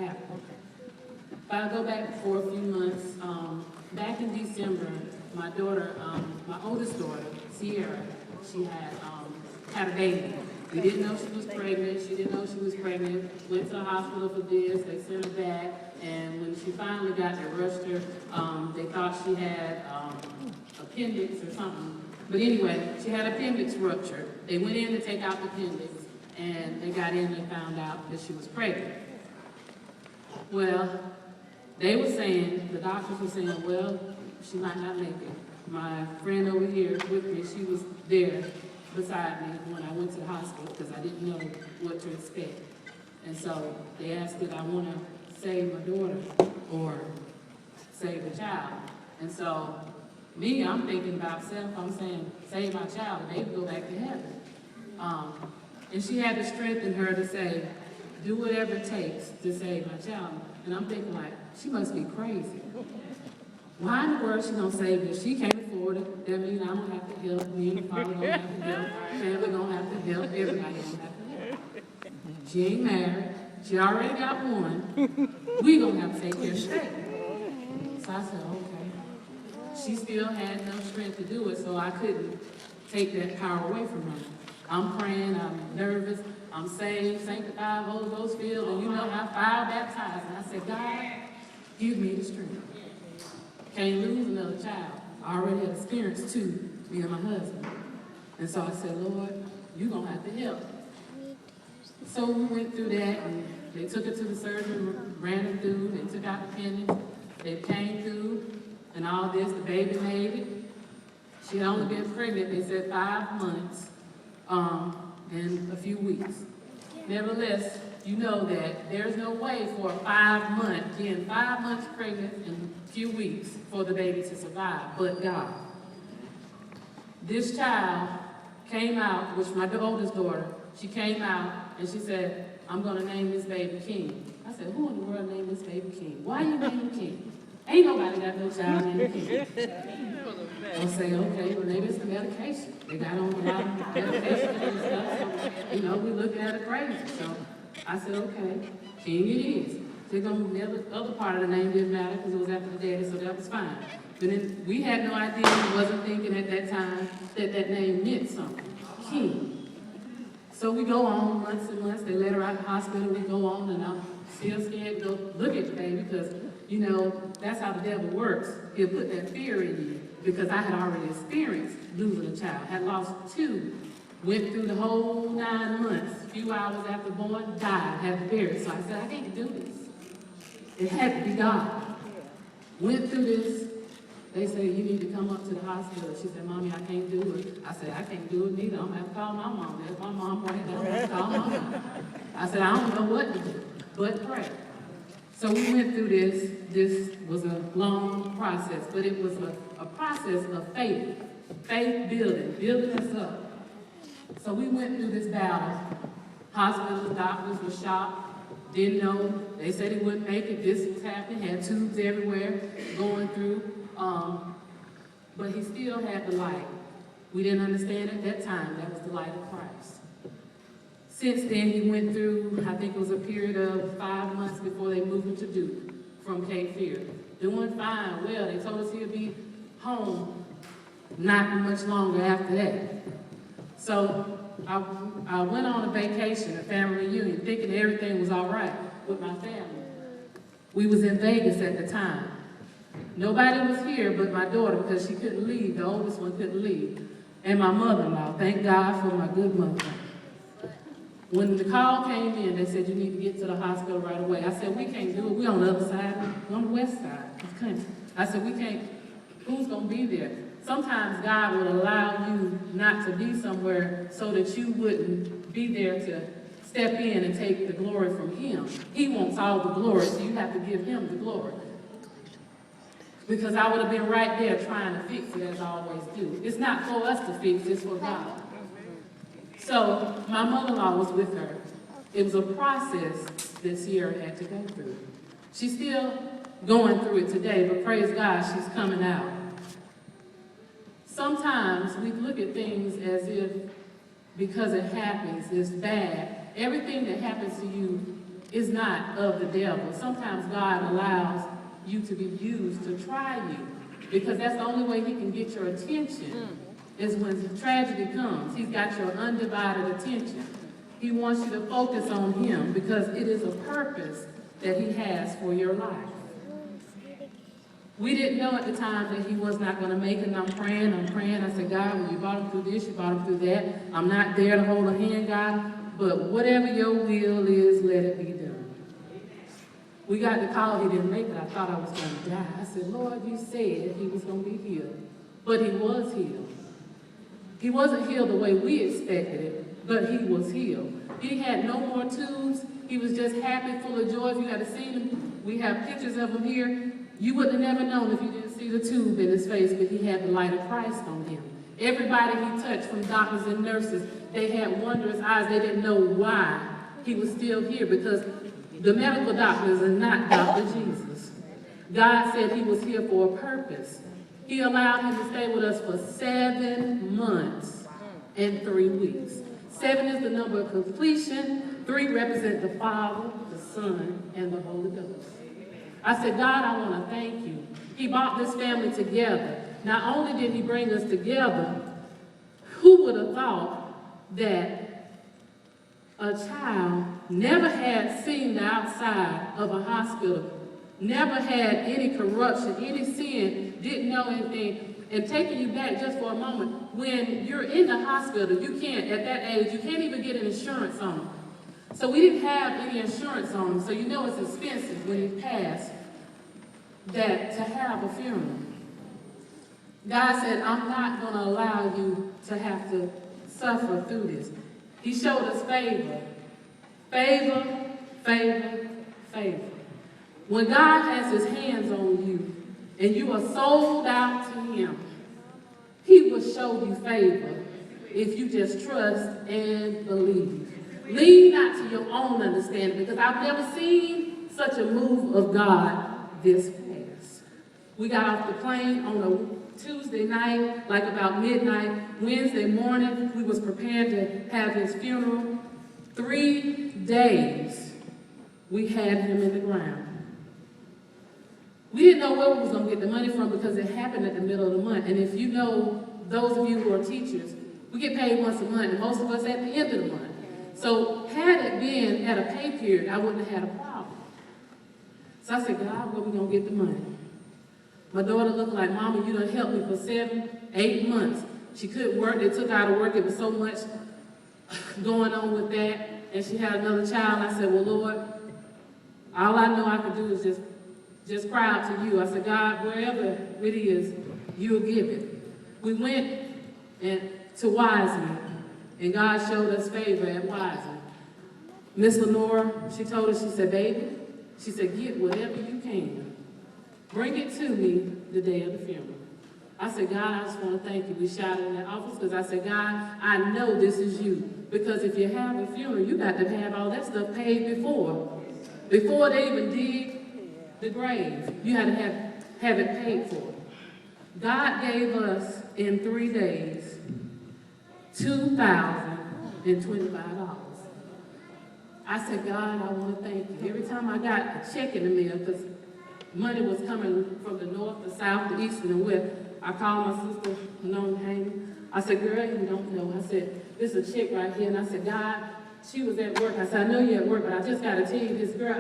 happened. If I go back for a few months, back in December, my daughter, my oldest daughter, Sierra, she had a baby. We didn't know she was pregnant. She didn't know she was pregnant. Went to the hospital for this. They sent her back. And when she finally got there, rushed her. They thought she had appendix or something. But anyway, she had appendix rupture. They went in to take out the appendix. And they got in and found out that she was pregnant. Well, they were saying, the doctors were saying, well, she might not make it. My friend over here with me, she was there beside me when I went to the hospital because I didn't know what to expect. And so they asked did I want to save my daughter or save the child. And so me, I'm thinking about self. I'm saying save my child and they would go back to heaven. And she had the strength in her to say, do whatever it takes to save my child. And I'm thinking like, she must be crazy. Why in the world she gonna save this? She can't afford it. That means I'm gonna have to help. Me and the father gonna have to help. Family gonna have to help. Everybody gonna have to help. She ain't married. She already got one. We gonna have to take care of straight. So I said, okay. She still had no strength to do it, so I couldn't take that power away from her. I'm praying, I'm nervous, I'm saved, sanctified, Holy Ghost filled, and you know how fire baptized. And I said, God, give me the strength. Can't lose another child. I already had experienced two, me and my husband. And so I said, Lord, you're going to have to help. So we went through that, and they took her to the surgery, ran her through, they took out the appendix, they came through, and all this, the baby made it. She had only been pregnant, they said 5 months, and a few weeks. Nevertheless, you know that there's no way for 5 months, being 5 months pregnant and a few weeks for the baby to survive, but God. This child came out, which my oldest daughter, she came out and she said, I'm gonna name this baby King. I said, who in the world named this baby King? Why you name him King? Ain't nobody got no child named King. I say, okay, well maybe it's the medication. They got on a lot of medication and stuff, so, you know, we looking at it crazy. So I said, okay, King it is. The other part of the name didn't matter because it was after the daddy, so that was fine. But then we had no idea, we wasn't thinking at that time that that name meant something. King. So we go on months and months. They let her out of the hospital. We go on, and I'm still scared to go look at the baby because, you know, that's how the devil works. He'll put that fear in you because I had already experienced losing a child. Had lost two. Went through the whole 9 months. A few hours after born, died, had to bury it. So I said, I can't do this. It had to be God. Went through this. They said, you need to come up to the hospital. She said, Mommy, I can't do it. I said, I can't do it neither. I'm going to have to call my mom. If my mom right there, I'm going to have to call my mom. I said, I don't know what to do, but pray. So we went through this. This was a long process, but it was a process of faith building us up. So we went through this battle. Hospitals, doctors were shocked. Didn't know. They said he wouldn't make it. This was happening. Had tubes everywhere going through. But he still had the light. We didn't understand at that time that was the light of Christ. Since then, he went through, I think it was a period of 5 months before they moved him to Duke from Cape Fear. Doing fine, well, they told us he'd be home not much longer after that. So I went on a vacation, a family reunion, thinking everything was all right with my family. We was in Vegas at the time. Nobody was here but my daughter because she couldn't leave. The oldest one couldn't leave. And my mother-in-law. Thank God for my good mother. When the call came in, they said, you need to get to the hospital right away. I said, we can't do it. We're on the other side. We're on the west side of the country. I said, we can't. Who's going to be there? Sometimes God would allow you not to be somewhere so that you wouldn't be there to step in and take the glory from him. He wants all the glory, so you have to give him the glory. Because I would have been right there trying to fix it, as I always do. It's not for us to fix, it's for God. So my mother-in-law was with her. It was a process that Sierra had to go through. She's still going through it today, but praise God, she's coming out. Sometimes we look at things as if because it happens, it's bad. Everything that happens to you is not of the devil. Sometimes God allows you to be used to try you, because that's the only way he can get your attention, is when tragedy comes. He's got your undivided attention. He wants you to focus on him, because it is a purpose that he has for your life. We didn't know at the time that he was not going to make it, and I'm praying. I said, God, when you brought him through this, you brought him through that. I'm not there to hold a hand, God, but whatever your will is, let it be done. We got the call, he didn't make it. I thought I was going to die. I said, Lord, you said he was going to be healed. But he was healed. He wasn't healed the way we expected it, but he was healed. He had no more tubes. He was just happy, full of joy. If you had to see him, we have pictures of him here. You would have never known if you didn't see the tube in his face, but he had the light of Christ on him. Everybody he touched, from doctors and nurses, they had wondrous eyes. They didn't know why he was still here, because the medical doctors are not Dr. Jesus. God said he was here for a purpose. He allowed him to stay with us for 7 months and 3 weeks. 7 is the number of completion. 3 represent the Father, the Son, and the Holy Ghost. I said, God, I want to thank you. He brought this family together. Not only did he bring us together, who would have thought that a child never had seen the outside of a hospital, never had any corruption, any sin, didn't know anything. And taking you back just for a moment, when you're in the hospital, you can't, at that age, you can't even get an insurance on them. So we didn't have any insurance on them, so you know it's expensive when you pass that to have a funeral. God said, I'm not going to allow you to have to suffer through this. He showed us favor. Favor, favor, favor. When God has his hands on you and you are sold out to him, he will show you favor if you just trust and believe. Lean not to your own understanding, because I've never seen such a move of God this fast. We got off the plane on a Tuesday night, like about midnight. Wednesday morning, we was prepared to have his funeral. 3 days, we had him in the ground. We didn't know where we was going to get the money from, because it happened at the middle of the month. And if you know, those of you who are teachers, we get paid once a month, and most of us at the end of the month. So had it been at a pay period, I wouldn't have had a problem. So I said, God, where we going to get the money? My daughter looked like, Mama, you done helped me for 7, 8 months. She couldn't work. They took her out of work. It was so much going on with that. And she had another child. I said, well, Lord, all I know I could do is just cry out to you. I said, God, wherever it is, you'll give it. We went to Wiseman, and God showed us favor at Wiseman. Miss Lenora, she told us, she said, baby, she said, get whatever you can. Bring it to me the day of the funeral. I said, God, I just want to thank you. We shouted in that office, because I said, God, I know this is you. Because if you have a funeral, you got to have all that stuff paid before. Before they even dig the grave, you had to have it paid for. God gave us, in 3 days, $2,025. I said, God, I want to thank you. Every time I got a check in the mail, because money was coming from the north, the south, the east, and the west, I called my sister, known Haney. I said, girl, you don't know. I said, this is a check right here. And I said, God, she was at work. I said, I know you're at work, but I just got to tell you this, girl,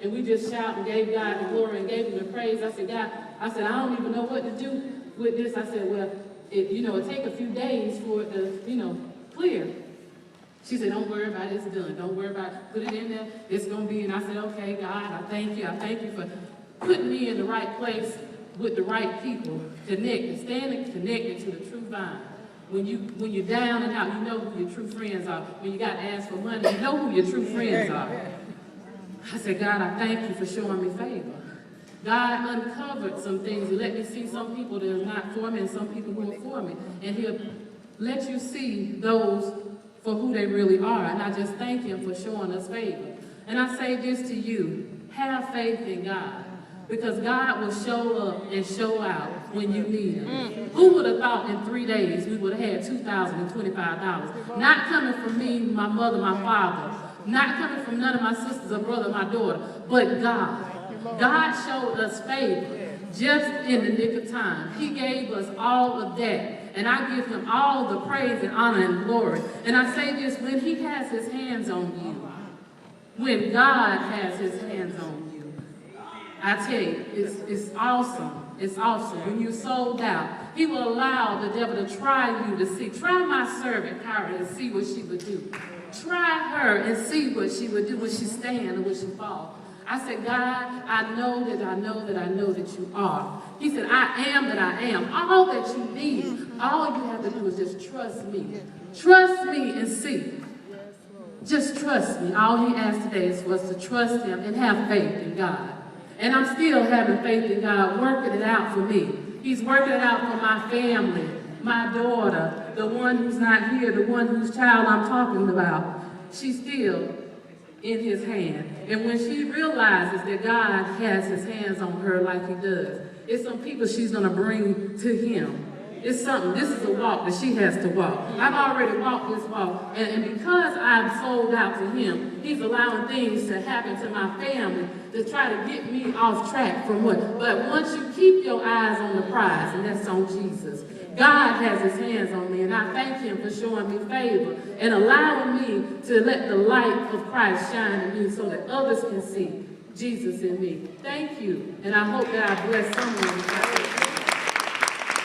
and we just shouted and gave God the glory and gave him the praise. I said, God, I don't even know what to do with this. I said, well, it take a few days for it to, clear. She said, don't worry about it, it's done. Don't worry about it. Put it in there, it's going to be. And I said, okay, God, I thank you. I thank you for putting me in the right place with the right people, standing connected to the true vine. When you're down and out, you know who your true friends are. When you got to ask for money, you know who your true friends are. I said, God, I thank you for showing me favor. God uncovered some things. He let me see some people that are not for me and some people who are for me. And he'll let you see those for who they really are. And I just thank him for showing us favor. And I say this to you, have faith in God. Because God will show up and show out when you need him. Who would have thought in 3 days we would have had $2,025? Not coming from me, my mother, my father, Not coming from none of my sisters or brother, my daughter, but God. God showed us favor just in the nick of time. He gave us all of that. And I give him all the praise and honor and glory. And I say this, when he has his hands on you, when God has his hands on you, I tell you, it's awesome. It's awesome. When you're sold out, he will allow the devil to try you to see. Try my servant, Kaira, and see what she would do. Try her and see what she would do. Would she stand or would she fall? I said, God, I know that you are. He said, I am that I am. All that you need, all you have to do is just trust me. Trust me and see. Just trust me. All he asked today was to trust him and have faith in God. And I'm still having faith in God, working it out for me. He's working it out for my family, my daughter, the one who's not here, the one whose child I'm talking about. She's still in his hand. And when she realizes that God has his hands on her like he does, it's some people she's going to bring to him. It's something, this is a walk that she has to walk. I've already walked this walk, and because I've sold out to him, he's allowing things to happen to my family to try to get me off track from what. But once you keep your eyes on the prize, and that's on Jesus, God has his hands on me, and I thank him for showing me favor and allowing me to let the light of Christ shine in me so that others can see Jesus in me. Thank you, and I hope that I bless someone.